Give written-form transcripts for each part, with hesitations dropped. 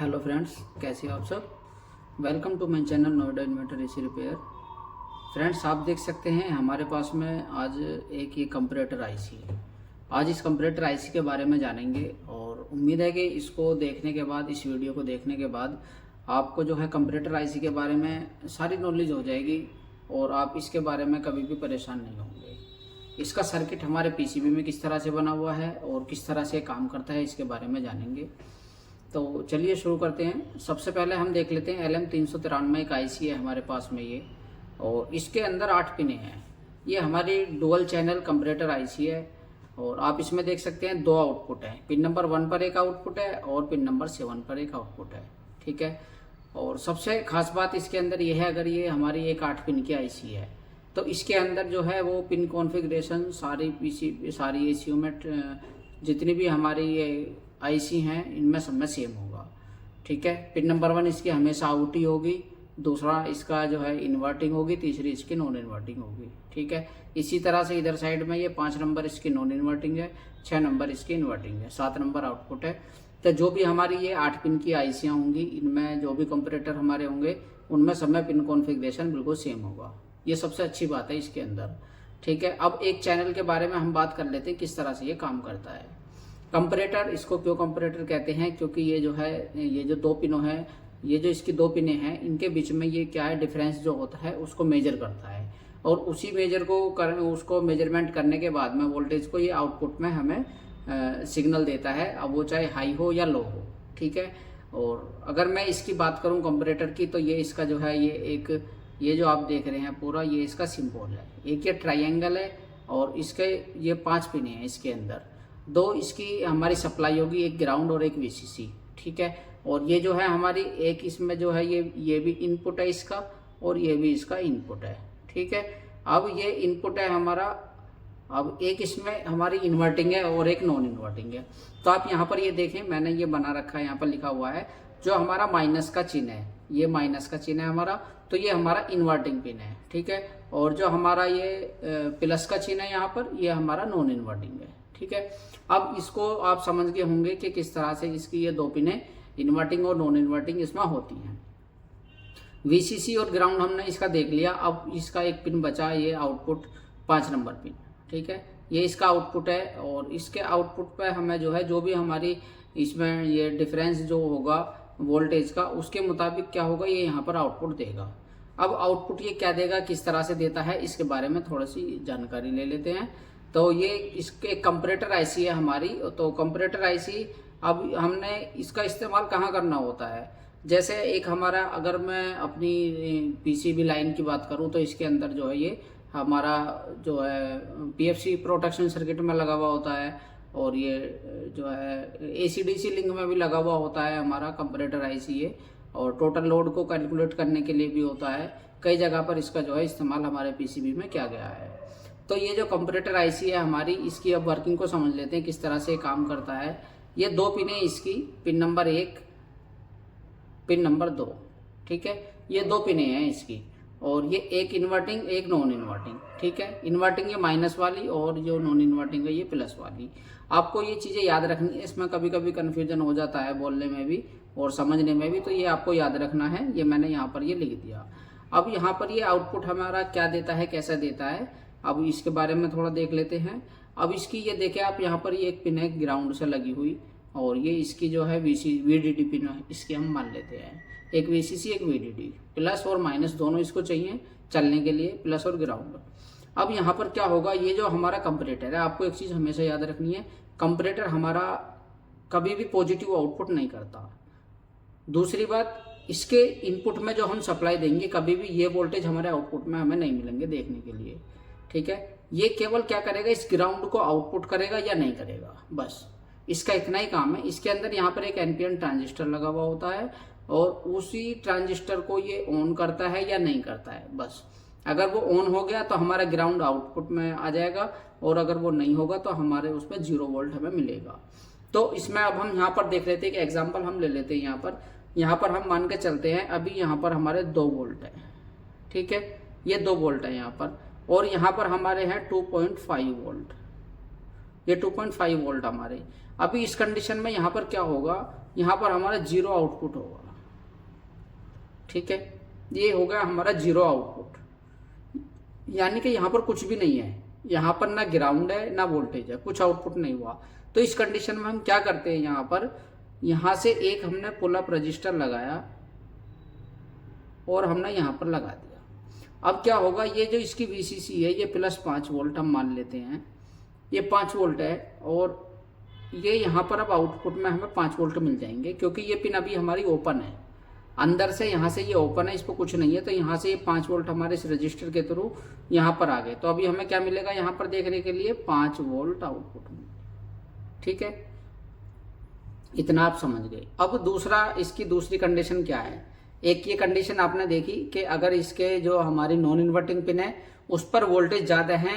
Hello friends, कैसे हो आप सब। Welcome to my channel Noida inverter AC repair. Friends, आप देख सकते हैं हमारे पास में आज एक ये कंपैरेटर आईसी है। आज इस कंपैरेटर आईसी के बारे में जानेंगे और उम्मीद है कि इसको देखने के बाद, इस वीडियो को देखने के बाद आपको जो है कंपैरेटर आईसी के बारे में सारी नॉलेज हो जाएगी और आप इसके बारे में कभी भी परेशान नहीं होंगे। इसका सर्किट हमारे पीसीबी में किस तरह से बना हुआ है और किस तरह से काम करता है, इसके बारे में जानेंगे। तो चलिए शुरू करते हैं। सबसे पहले हम देख लेते हैं LM393 एक आईसी है हमारे पास में ये, और इसके अंदर 8 पिनें हैं। ये हमारी डुअल चैनल कंपैरेटर आईसी है और आप इसमें देख सकते हैं 2 आउटपुट है। पिन नंबर 1 पर एक आउटपुट है और पिन नंबर 7 पर एक आउटपुट है। ठीक है। और सबसे खास बात इसके अंदर ये है, अगर ये हमारी एक 8 पिन की आईसी है तो इसके अंदर जो है वो पिन कॉन्फ़िगरेशन सारी एसीओ में जितनी भी हमारी ये आईसी हैं इनमें सब में सेम होगा। ठीक है। पिन नंबर 1 इसकी हमेशा आउट ही होगी, दूसरा इसका जो है इन्वर्टिंग होगी, तीसरी इसकी नॉन इन्वर्टिंग होगी। ठीक है। इसी तरह से इधर साइड में ये 5 नंबर इसकी नॉन इन्वर्टिंग है, 6 नंबर इसकी इन्वर्टिंग है, 7 नंबर आउटपुट है। तो जो भी हमारी ये 8 पिन की आईसियाँ होंगी, इनमें जो भी कंपैरेटर हमारे होंगे उनमें सब में पिन कॉन्फ़िगरेशन बिल्कुल सेम होगा। ये सबसे अच्छी बात है इसके अंदर। ठीक है। अब एक चैनल के बारे में हम बात कर लेते हैं किस तरह से ये काम करता है। कंपैरेटर, इसको क्यों कंपैरेटर कहते हैं, क्योंकि ये जो है, ये जो 2 पिनों है, ये जो इसकी 2 पिनें हैं, इनके बीच में ये क्या है, डिफरेंस जो होता है उसको मेजर करता है और उसी उसको मेजरमेंट करने के बाद में वोल्टेज को ये आउटपुट में हमें सिग्नल देता है, अब वो चाहे हाई हो या लो हो। ठीक है। और अगर मैं इसकी बात करूं कंपैरेटर की, तो ये इसका जो है ये जो आप देख रहे हैं पूरा, ये इसका सिंबल है। एक ये ट्रायंगल है और इसके ये 5 पिनें हैं। इसके अंदर 2 इसकी हमारी सप्लाई होगी, एक ग्राउंड और एक वीसीसी। ठीक है। और ये जो है हमारी एक इसमें जो है ये भी इनपुट है इसका और ये भी इसका इनपुट है। ठीक है। अब ये इनपुट है हमारा, अब एक इसमें हमारी इन्वर्टिंग है और एक नॉन इन्वर्टिंग है। तो आप यहाँ पर ये देखें, मैंने ये बना रखा है, यहाँ पर लिखा हुआ है जो हमारा माइनस का चिन्ह है, ये माइनस का चिन्ह है हमारा, तो ये हमारा इन्वर्टिंग पिन है। ठीक है। और जो हमारा ये प्लस का चिन्ह है यहाँ पर, ये हमारा नॉन इन्वर्टिंग है। ठीक है। अब इसको आप समझ गए होंगे कि किस तरह से इसकी ये 2 पिनें इन्वर्टिंग और नॉन इन्वर्टिंग इसमें होती हैं। वीसीसी और ग्राउंड हमने इसका देख लिया। अब इसका एक पिन बचा, ये आउटपुट 5 नंबर पिन। ठीक है। ये इसका आउटपुट है और इसके आउटपुट पे हमें जो है, जो भी हमारी इसमें ये डिफरेंस जो होगा वोल्टेज का, उसके मुताबिक क्या होगा, ये यहाँ पर आउटपुट देगा। अब आउटपुट ये क्या देगा, किस तरह से देता है, इसके बारे में थोड़ी सी जानकारी ले लेते हैं। तो ये इसके कंपैरेटर आईसी है हमारी। तो कंपैरेटर आईसी, अब हमने इसका इस्तेमाल कहाँ करना होता है, जैसे एक हमारा, अगर मैं अपनी पीसीबी लाइन की बात करूँ तो इसके अंदर जो है ये हमारा जो है पीएफसी प्रोटेक्शन सर्किट में लगा हुआ होता है और ये जो है एसीडीसी लिंक में भी लगा हुआ होता है हमारा कंपैरेटर आईसी ये, और टोटल लोड को कैलकुलेट करने के लिए भी होता है। कई जगह पर इसका जो है इस्तेमाल हमारे पीसीबी में किया गया है। तो ये जो कंपैरेटर आईसी है हमारी, इसकी अब वर्किंग को समझ लेते हैं किस तरह से काम करता है। ये 2 पिनें इसकी, पिन नंबर 1, पिन नंबर 2। ठीक है। ये 2 पिनें हैं इसकी और ये एक इन्वर्टिंग एक नॉन इन्वर्टिंग। ठीक है। इन्वर्टिंग ये माइनस वाली और जो नॉन इन्वर्टिंग है ये प्लस वाली। आपको ये चीज़ें याद रखनी है, इसमें कभी कभी कन्फ्यूजन हो जाता है बोलने में भी और समझने में भी, तो ये आपको याद रखना है। ये मैंने यहाँ पर ये लिख दिया। अब यहाँ पर ये आउटपुट हमारा क्या देता है, कैसा देता है, अब इसके बारे में थोड़ा देख लेते हैं। अब इसकी ये देखें आप, यहाँ पर ये एक पिन है ग्राउंड से लगी हुई और ये इसकी जो है VDD पिन है, इसकी हम मान लेते हैं। एक VCC एक VDD, प्लस और माइनस दोनों इसको चाहिए चलने के लिए, प्लस और ग्राउंड। अब यहाँ पर क्या होगा, ये जो हमारा कंपैरेटर है, आपको एक चीज़ हमेशा याद रखनी है, कंपैरेटर हमारा कभी भी पॉजिटिव आउटपुट नहीं करता। दूसरी बात, इसके इनपुट में जो हम सप्लाई देंगे, कभी भी ये वोल्टेज हमारे आउटपुट में हमें नहीं मिलेंगे देखने के लिए। ठीक है। ये केवल क्या करेगा, इस ग्राउंड को आउटपुट करेगा या नहीं करेगा, बस इसका इतना ही काम है। इसके अंदर यहाँ पर एक NPN ट्रांजिस्टर लगा हुआ होता है और उसी ट्रांजिस्टर को ये ऑन करता है या नहीं करता है, बस। अगर वो ऑन हो गया तो हमारा ग्राउंड आउटपुट में आ जाएगा और अगर वो नहीं होगा तो हमारे उसमें 0 वोल्ट हमें मिलेगा। तो इसमें अब हम यहाँ पर देख लेते हैं कि एग्जाम्पल हम ले लेते हैं। यहाँ पर हम मान के चलते हैं, अभी यहाँ पर हमारे 2 वोल्ट है। ठीक है। ये 2 वोल्ट है यहाँ पर और यहाँ पर हमारे हैं 2.5 वोल्ट। ये 2.5 वोल्ट हमारे। अभी इस कंडीशन में यहाँ पर क्या होगा, यहाँ पर हमारा जीरो आउटपुट होगा, ठीक है। ये होगा हमारा जीरो आउटपुट, यानी कि यहाँ पर कुछ भी नहीं है, यहाँ पर ना ग्राउंड है ना वोल्टेज है, कुछ आउटपुट नहीं हुआ। तो इस कंडीशन में हम क्या करते हैं, यहाँ पर यहाँ से एक हमने पुल अप रजिस्टर लगाया और हमने यहाँ पर लगा दिया। अब क्या होगा, ये जो इसकी VCC है ये +5 वोल्ट हम मान लेते हैं, ये 5 वोल्ट है और ये यहाँ पर अब आउटपुट में हमें 5 वोल्ट मिल जाएंगे, क्योंकि ये पिन अभी हमारी ओपन है, अंदर से यहाँ से ये ओपन है, इस पर कुछ नहीं है। तो यहाँ से ये 5 वोल्ट हमारे इस रजिस्टर के थ्रू यहाँ पर आ गए। तो अभी हमें क्या मिलेगा, यहाँ पर देखने के लिए 5 वोल्ट आउटपुट मिलेगा, ठीक है। इतना आप समझ गए। अब दूसरा, इसकी दूसरी कंडीशन क्या है। एक ये कंडीशन आपने देखी कि अगर इसके जो हमारी नॉन इन्वर्टिंग पिन है उस पर वोल्टेज ज़्यादा है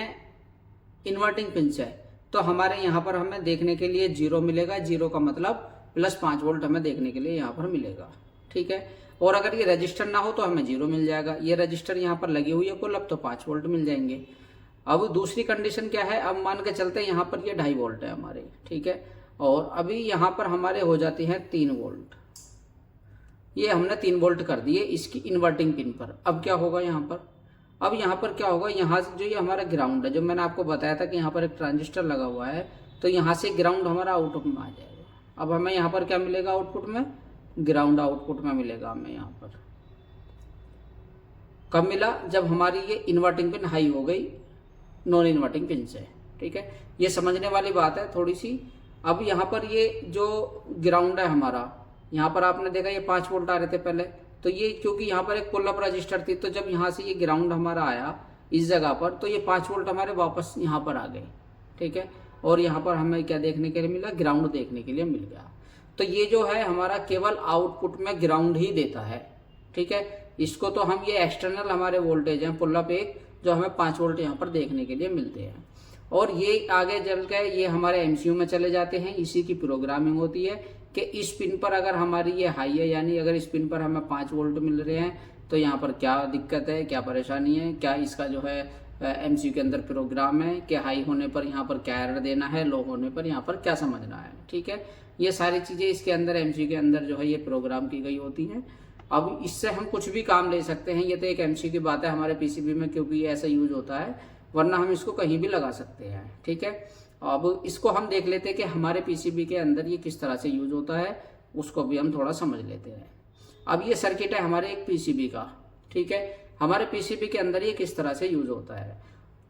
इन्वर्टिंग पिन से, तो हमारे यहाँ पर हमें देखने के लिए 0 मिलेगा। 0 का मतलब +5 वोल्ट हमें देखने के लिए यहाँ पर मिलेगा, ठीक है। और अगर ये रजिस्टर ना हो तो हमें 0 मिल जाएगा। ये रजिस्टर यहाँ पर लगी हुई है कुल, अब तो 5 वोल्ट मिल जाएंगे। अब दूसरी कंडीशन क्या है, अब मान के चलते हैं यहाँ पर ये 2.5 वोल्ट है हमारे, ठीक है। और अभी यहाँ पर हमारे हो जाती हैं 3 वोल्ट, ये हमने 3 वोल्ट कर दिए इसकी इन्वर्टिंग पिन पर। अब क्या होगा यहाँ पर, अब यहाँ पर क्या होगा, यहाँ से जो ये हमारा ग्राउंड है, जो मैंने आपको बताया था कि यहाँ पर एक ट्रांजिस्टर लगा हुआ है, तो यहाँ से ग्राउंड हमारा आउटपुट में आ जाएगा। अब हमें यहाँ पर क्या मिलेगा, आउटपुट में ग्राउंड आउटपुट में मिलेगा हमें यहाँ पर। कब मिला, जब हमारी ये इन्वर्टिंग पिन हाई हो गई नॉन इन्वर्टिंग पिन से, ठीक है। ये समझने वाली बात है थोड़ी सी। अब यहाँ पर ये जो ग्राउंड है हमारा, यहाँ पर आपने देखा ये 5 वोल्ट आ रहे थे पहले, तो ये क्योंकि यहाँ पर एक पुल अप रजिस्टर थी, तो जब यहाँ से ये ग्राउंड हमारा आया इस जगह पर, तो ये 5 वोल्ट हमारे वापस यहाँ पर आ गए, ठीक है। और यहाँ पर हमें क्या देखने के लिए मिला, ग्राउंड देखने के लिए मिल गया। तो ये जो है हमारा केवल आउटपुट में ग्राउंड ही देता है, ठीक है। इसको तो हम ये एक्सटर्नल हमारे वोल्टेज हैं पुल अप एक, जो हमें 5 वोल्ट यहाँ पर देखने के लिए मिलते हैं। और ये आगे चल के ये हमारे MCU में चले जाते हैं, इसी की प्रोग्रामिंग होती है कि इस पिन पर अगर हमारी ये हाई है, यानी अगर इस पिन पर हमें 5 वोल्ट मिल रहे हैं तो यहाँ पर क्या दिक्कत है, क्या परेशानी है, क्या इसका जो है MCU के अंदर प्रोग्राम है कि हाई होने पर यहाँ पर क्या एरर देना है, लो होने पर यहाँ पर क्या समझना है, ठीक है। ये सारी चीज़ें इसके अंदर MCU के अंदर जो है ये प्रोग्राम की गई होती हैं। अब इससे हम कुछ भी काम ले सकते हैं, ये तो एक MCU की बात है हमारे PCB में, क्योंकि ये ऐसा यूज होता है, वरना हम इसको कहीं भी लगा सकते हैं, ठीक है। अब इसको हम देख लेते हैं कि हमारे PCB के अंदर ये किस तरह से यूज होता है, उसको भी हम थोड़ा समझ लेते हैं। अब ये सर्किट है हमारे एक PCB का, ठीक है। हमारे PCB के अंदर ये किस तरह से यूज होता है,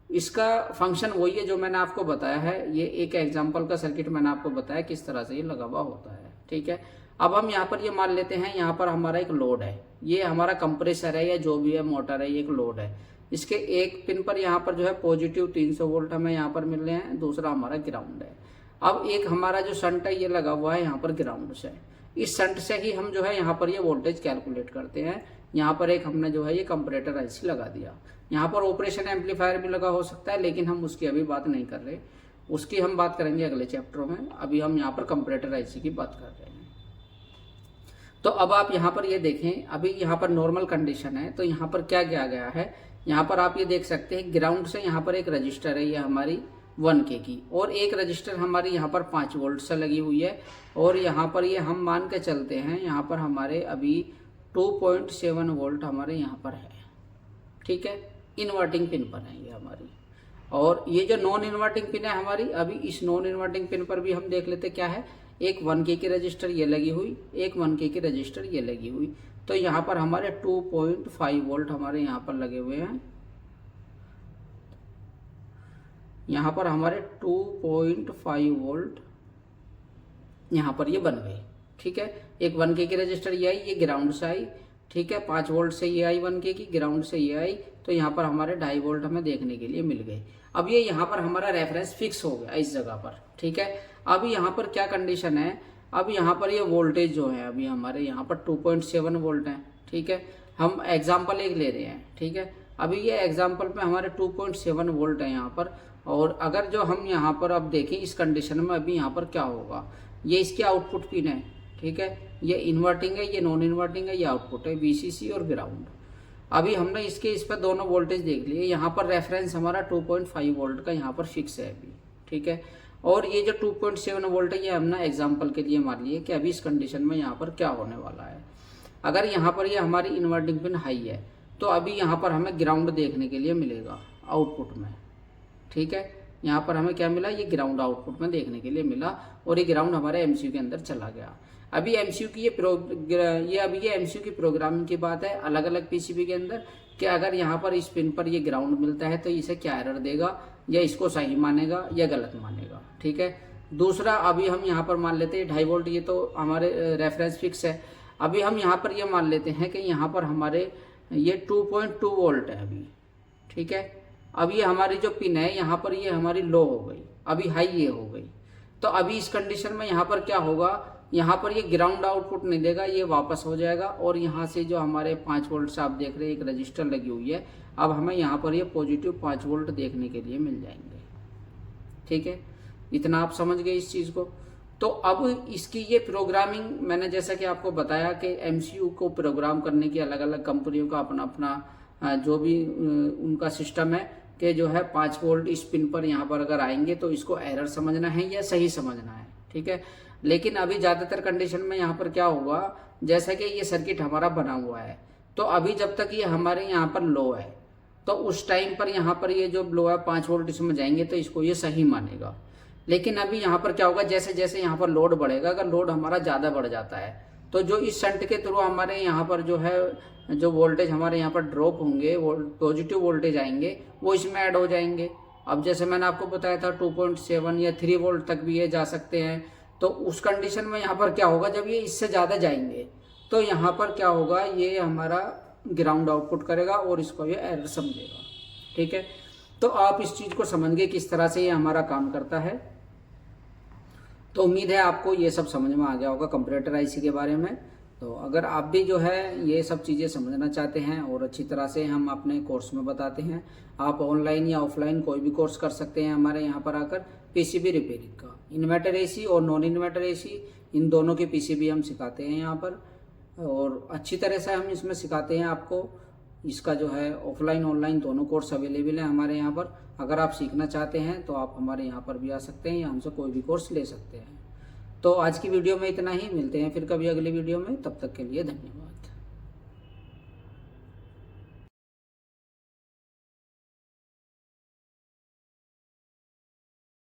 इसका फंक्शन वही है जो मैंने आपको बताया है। ये एक एग्जाम्पल का सर्किट मैंने आपको बताया किस तरह से ये लगा हुआ होता है, ठीक है। अब हम यहाँ पर ये मान लेते हैं, यहाँ पर हमारा एक लोड है, ये हमारा कंप्रेसर है या जो भी है मोटर है, ये एक लोड है। इसके एक पिन पर यहाँ पर जो है पॉजिटिव 300 वोल्ट हमें यहाँ पर मिल रहे हैं, दूसरा हमारा ग्राउंड है। अब एक हमारा जो शंट है ये लगा हुआ है यहाँ पर ग्राउंड से, इस शंट से ही हम जो है यहाँ पर ये वोल्टेज कैलकुलेट करते हैं। यहाँ पर एक हमने जो है ये कंपैरेटर IC लगा दिया, यहाँ पर ऑपरेशन एम्पलीफायर भी लगा हो सकता है, लेकिन हम उसकी अभी बात नहीं कर रहे, उसकी हम बात करेंगे अगले चैप्टरों में। अभी हम यहाँ पर कंपैरेटर IC की बात कर रहे हैं। तो अब आप यहाँ पर ये देखें, अभी यहाँ पर नॉर्मल कंडीशन है, तो यहाँ पर क्या किया गया है, यहाँ पर आप ये देख सकते हैं ग्राउंड से यहाँ पर एक रजिस्टर है, ये हमारी 1K की, और एक रजिस्टर हमारी यहाँ पर 5 वोल्ट से लगी हुई है। और यहाँ पर ये हम मान के चलते हैं, यहाँ पर हमारे अभी 2.7 वोल्ट हमारे यहाँ पर है, ठीक है। इन्वर्टिंग पिन पर है ये हमारी। और ये जो नॉन इन्वर्टिंग पिन है हमारी, अभी इस नॉन इन्वर्टिंग पिन पर भी हम देख लेते क्या है, एक 1K की रजिस्टर ये लगी हुई, एक 1K की रजिस्टर ये लगी हुई। तो यहाँ पर हमारे 2.5 वोल्ट हमारे यहाँ पर लगे हुए हैं, यहाँ पर हमारे 2.5 वोल्ट यहाँ पर ये बन गए, ठीक है। एक 1K की रजिस्टर ये आई, ये ग्राउंड से आई, ठीक है। 5 वोल्ट से ये आई 1K की, ग्राउंड से ये आई, तो यहाँ पर हमारे 2.5 वोल्ट हमें देखने के लिए मिल गए। अब ये यहाँ पर हमारा रेफरेंस फिक्स हो गया इस जगह पर, ठीक है। अब यहाँ पर क्या कंडीशन है, अब यहाँ पर ये वोल्टेज जो है अभी हमारे यहाँ पर 2.7 वोल्ट है, ठीक है। हम एग्जाम्पल एक ले रहे हैं, ठीक है। अभी ये एग्जाम्पल में हमारे 2.7 वोल्ट है यहाँ पर। और अगर जो हम यहाँ पर अब देखें इस कंडीशन में, अभी यहाँ पर क्या होगा, ये इसकी आउटपुट पिन है, ठीक है। ये इन्वर्टिंग है, ये नॉन इन्वर्टिंग है, ये आउटपुट है VCC और ग्राउंड। अभी हमने इस पर दोनों वोल्टेज देख लिए। यहाँ पर रेफरेंस हमारा 2.5 वोल्ट का यहाँ पर फिक्स है अभी, ठीक है। और ये जो 2.7 वोल्ट है ये हम ना एग्जाम्पल के लिए मान लिए कि अभी इस कंडीशन में यहाँ पर क्या होने वाला है। अगर यहाँ पर ये हमारी इन्वर्टिंग पिन हाई है तो अभी यहाँ पर हमें ग्राउंड देखने के लिए मिलेगा आउटपुट में, ठीक है। यहाँ पर हमें क्या मिला, ये ग्राउंड आउटपुट में देखने के लिए मिला और ये ग्राउंड हमारे एमसीयू के अंदर चला गया। अभी एमसीयू की ये एमसीयू की प्रोग्रामिंग की बात है अलग अलग पीसीबी के अंदर कि अगर यहाँ पर इस पिन पर ये ग्राउंड मिलता है तो इसे क्या एरर देगा, या इसको सही मानेगा या गलत मानेगा, ठीक है। दूसरा, अभी हम यहाँ पर मान लेते हैं 2.5 वोल्ट, ये तो हमारे रेफरेंस फिक्स है। अभी हम यहाँ पर ये मान लेते हैं कि यहाँ पर हमारे ये 2.2 वोल्ट है अभी, ठीक है। अब ये हमारी जो पिन है यहाँ पर ये हमारी लो हो गई, अभी हाई ये हो गई। तो अभी इस कंडीशन में यहाँ पर क्या होगा, यहाँ पर ये ग्राउंड आउटपुट नहीं देगा, ये वापस हो जाएगा और यहाँ से जो हमारे 5 वोल्ट से आप देख रहे हैं एक रजिस्टर लगी हुई है, अब हमें यहाँ पर ये पॉजिटिव 5 वोल्ट देखने के लिए मिल जाएंगे, ठीक है। इतना आप समझ गए इस चीज़ को। तो अब इसकी ये प्रोग्रामिंग मैंने जैसा कि आपको बताया कि एमसीयू को प्रोग्राम करने की अलग अलग कंपनियों का अपना अपना जो भी उनका सिस्टम है कि जो है 5 वोल्ट इस पिन पर यहाँ पर अगर आएंगे तो इसको एरर समझना है या सही समझना है, ठीक है। लेकिन अभी ज़्यादातर कंडीशन में यहाँ पर क्या होगा, जैसा कि ये सर्किट हमारा बना हुआ है तो अभी जब तक ये हमारे यहाँ पर लो है तो उस टाइम पर यहाँ पर ये जो लो है 5 वोल्ट इसमें जाएंगे तो इसको ये सही मानेगा। लेकिन अभी यहाँ पर क्या होगा, जैसे जैसे यहाँ पर लोड बढ़ेगा, अगर लोड हमारा ज़्यादा बढ़ जाता है तो जो इस शंट के थ्रू हमारे यहाँ पर जो है जो वोल्टेज हमारे यहाँ पर ड्रॉप होंगे, पॉजिटिव वोल्टेज आएंगे, वो इसमें ऐड हो जाएंगे। अब जैसे मैंने आपको बताया था 2.7 या 3 वोल्ट तक भी ये जा सकते हैं। तो उस कंडीशन में यहाँ पर क्या होगा, जब ये इससे ज़्यादा जाएंगे तो यहाँ पर क्या होगा, ये हमारा ग्राउंड आउटपुट करेगा और इसको ये एरर समझेगा, ठीक है। तो आप इस चीज़ को समझ गए किस तरह से ये हमारा काम करता है। तो उम्मीद है आपको ये सब समझ में आ गया होगा कंपैरेटर आईसी के बारे में। तो अगर आप भी जो है ये सब चीज़ें समझना चाहते हैं और अच्छी तरह से हम अपने कोर्स में बताते हैं, आप ऑनलाइन या ऑफलाइन कोई भी कोर्स कर सकते हैं हमारे यहाँ पर आकर। पीसीबी रिपेयरिंग का इन्वर्टर एसी और नॉन इन्वर्टर एसी इन दोनों के पीसीबी हम सिखाते हैं यहाँ पर, और अच्छी तरह से हम इसमें सिखाते हैं आपको। इसका जो है ऑफलाइन ऑनलाइन दोनों कोर्स अवेलेबल है हमारे यहाँ पर। अगर आप सीखना चाहते हैं तो आप हमारे यहाँ पर भी आ सकते हैं या हमसे कोई भी कोर्स ले सकते हैं। तो आज की वीडियो में इतना ही, मिलते हैं फिर कभी अगली वीडियो में, तब तक के लिए धन्यवाद।